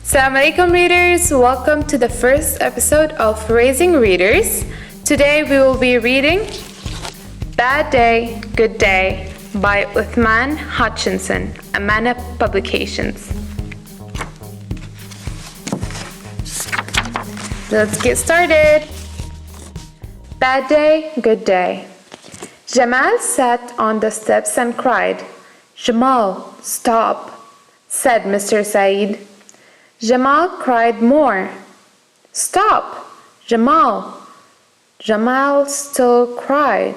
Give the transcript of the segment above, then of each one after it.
Assalamu alaikum readers, welcome to the first episode of Raising Readers. Today we will be reading Bad Day, Good Day by Uthman Hutchinson, Amana Publications. Let's get started. Bad Day, Good Day. Jamal sat on the steps and cried. "Jamal, stop," said Mr. Saeed. Jamal cried more. "Stop, Jamal." Jamal still cried.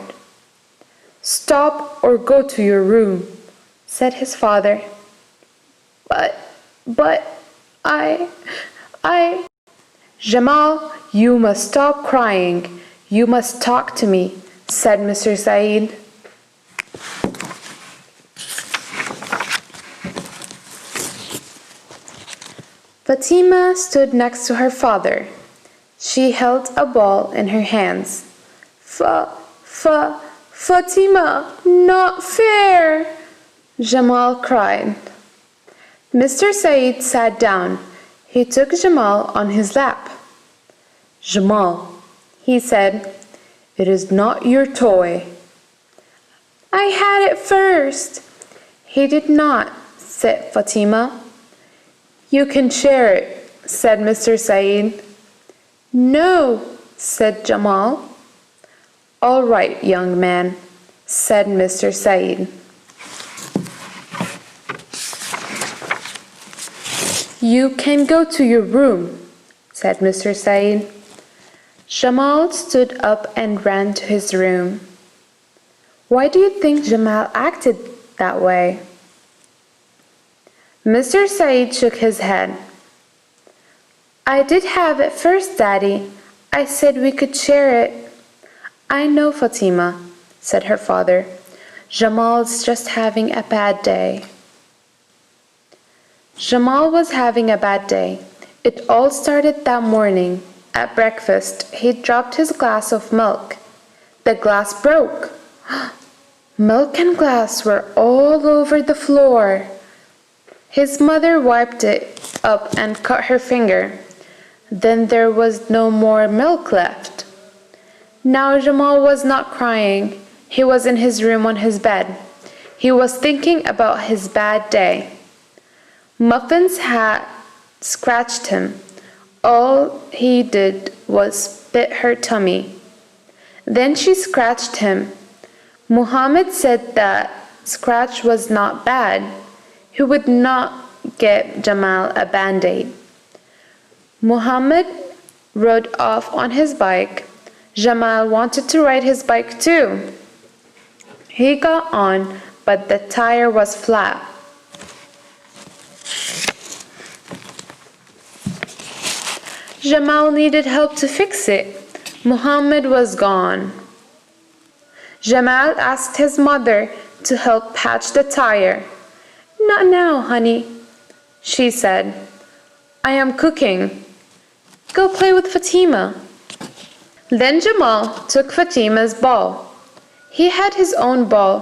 "Stop or go to your room," said his father. But, I... "Jamal, you must stop crying. You must talk to me," said Mr. Saeed. Fatima stood next to her father. She held a ball in her hands. Fatima, not fair," Jamal cried. Mr. Saeed sat down. He took Jamal on his lap. "Jamal," he said, "it is not your toy." "I had it first." "He did not," said Fatima. "You can share it," said Mr. Saeed. "No," said Jamal. "All right, young man," said Mr. Saeed. "You can go to your room," said Mr. Saeed. Jamal stood up and ran to his room. Why do you think Jamal acted that way? Mr. Saeed shook his head. "I did have it first, Daddy. I said we could share it." "I know, Fatima," said her father. "Jamal's just having a bad day." Jamal was having a bad day. It all started that morning. At breakfast, he dropped his glass of milk. The glass broke. Milk and glass were all over the floor. His mother wiped it up and cut her finger. Then there was no more milk left. Now Jamal was not crying. He was in his room on his bed. He was thinking about his bad day. Muffin's hat scratched him. All he did was bit her tummy. Then she scratched him. Muhammad said that scratch was not bad. He would not get Jamal a band-aid. Muhammad rode off on his bike. Jamal wanted to ride his bike too. He got on, but the tire was flat. Jamal needed help to fix it. Muhammad was gone. Jamal asked his mother to help patch the tire. "Not now, honey," she said. "I am cooking. Go play with Fatima." Then Jamal took Fatima's ball. He had his own ball,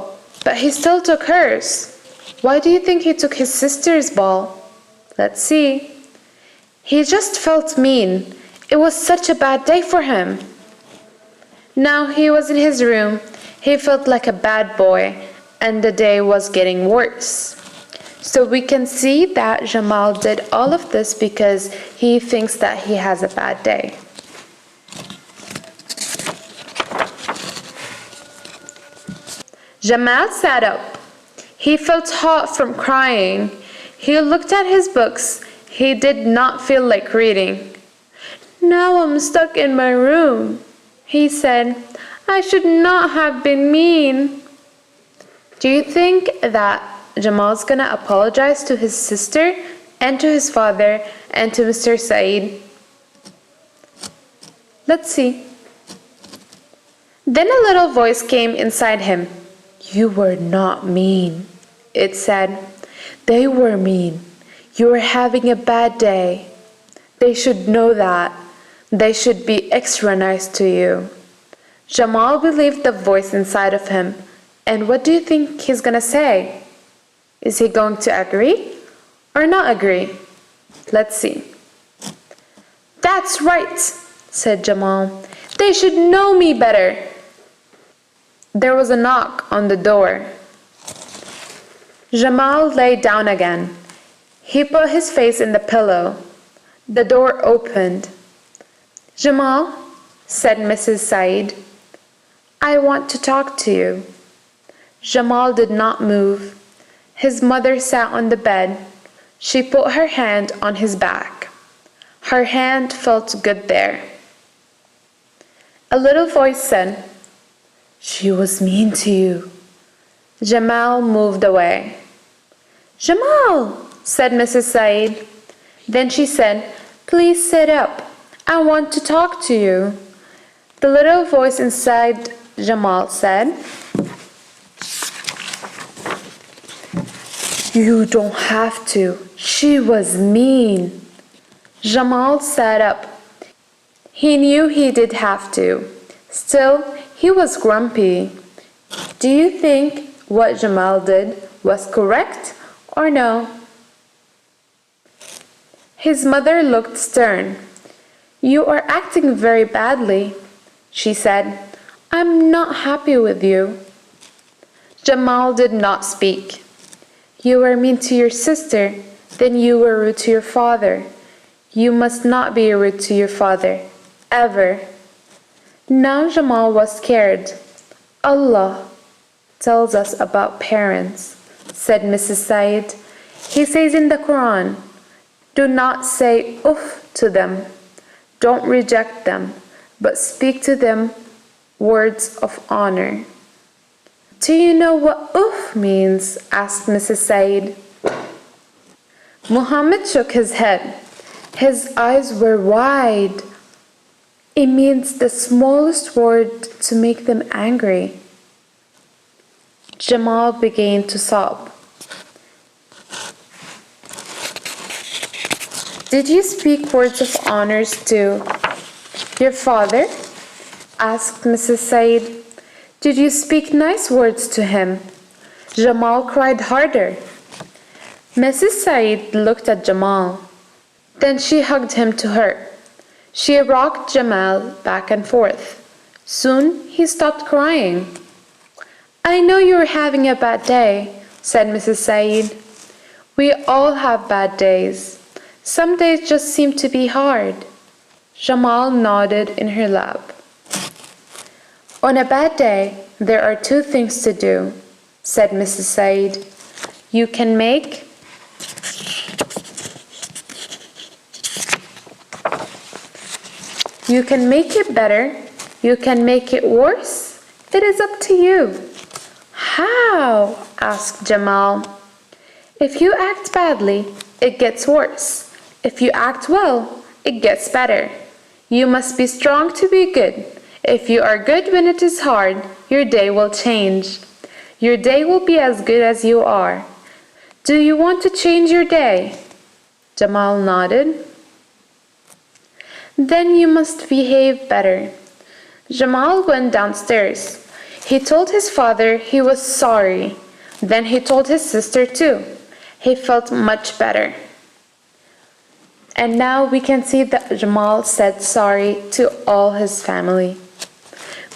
but he still took hers. Why do you think he took his sister's ball? Let's see. He just felt mean. It was such a bad day for him. Now he was in his room. He felt like a bad boy, and the day was getting worse. So we can see that Jamal did all of this because he thinks that he has a bad day. Jamal sat up. He felt hot from crying. He looked at his books. He did not feel like reading. "Now I'm stuck in my room," he said. "I should not have been mean." Do you think that Jamal's gonna apologize to his sister and to his father and to Mr. Saeed? Let's see. Then a little voice came inside him. "You were not mean," it said. "They were mean. You were having a bad day. They should know that. They should be extra nice to you." Jamal believed the voice inside of him. And what do you think he's gonna say? Is he going to agree or not agree? Let's see. That's right, said Jamal. They should know me better. There was a knock on the door. Jamal lay down again. He put his face in the pillow. The door opened. Jamal, said Mrs. Said, I want to talk to you. Jamal did not move. His mother sat on the bed. She put her hand on his back. Her hand felt good there. A little voice said, She was mean to you. Jamal moved away. Jamal, said Mrs. Said. Then she said, Please sit up. I want to talk to you. The little voice inside Jamal said, You don't have to. She was mean. Jamal sat up. He knew he did have to. Still, he was grumpy. Do you think what Jamal did was correct or no? His mother looked stern. You are acting very badly, she said. I'm not happy with you. Jamal did not speak. You were mean to your sister, then you were rude to your father. You must not be rude to your father, ever. Now Jamal was scared. Allah tells us about parents, said Mrs. Said. He says in the Quran, Do not say uff to them. Don't reject them, but speak to them words of honor. Do you know what uff means? Asked Mrs. Said. Muhammad shook his head. His eyes were wide. It means the smallest word to make them angry. Jamal began to sob. Did you speak words of honors to your father? Asked Mrs. Said. Did you speak nice words to him? Jamal cried harder. Mrs. Said looked at Jamal. Then she hugged him to her. She rocked Jamal back and forth. Soon he stopped crying. I know you're having a bad day, said Mrs. Said. We all have bad days. Some days just seem to be hard. Jamal nodded in her lap. On a bad day, there are two things to do, said Mrs. Said. You can make it better. You can make it worse. It is up to you. How? Asked Jamal. If you act badly, it gets worse. If you act well, it gets better. You must be strong to be good. If you are good when it is hard, your day will change. Your day will be as good as you are. Do you want to change your day? Jamal nodded. Then you must behave better. Jamal went downstairs. He told his father he was sorry. Then he told his sister too. He felt much better. And now we can see that Jamal said sorry to all his family.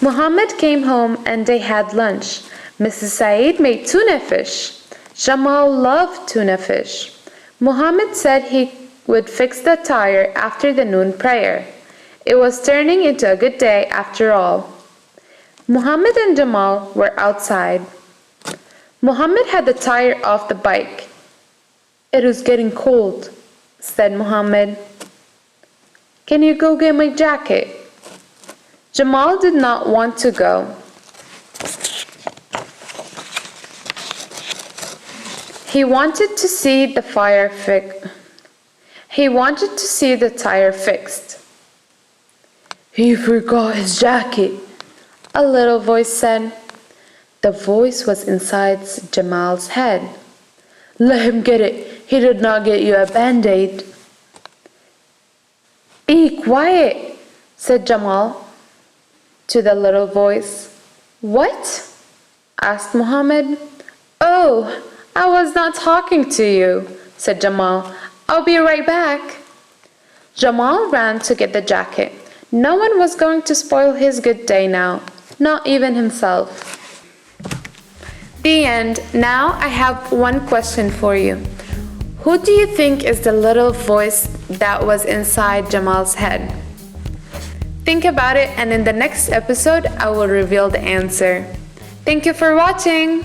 Muhammad came home and they had lunch. Mrs. Said made tuna fish. Jamal loved tuna fish. Muhammad said he would fix the tire after the noon prayer. It was turning into a good day after all. Muhammad and Jamal were outside. Muhammad had the tire off the bike. It was getting cold, said Muhammad. Can you go get my jacket? Jamal did not want to go. He wanted to see the tire fixed. He forgot his jacket, a little voice said. The voice was inside Jamal's head. Let him get it. He did not get you a band-aid. Be quiet, said Jamal to the little voice. What? Asked Muhammad. Oh, I was not talking to you, said Jamal. I'll be right back. Jamal ran to get the jacket. No one was going to spoil his good day now, not even himself. The end. Now I have one question for you. Who do you think is the little voice that was inside Jamal's head? Think about it, and in the next episode, I will reveal the answer. Thank you for watching!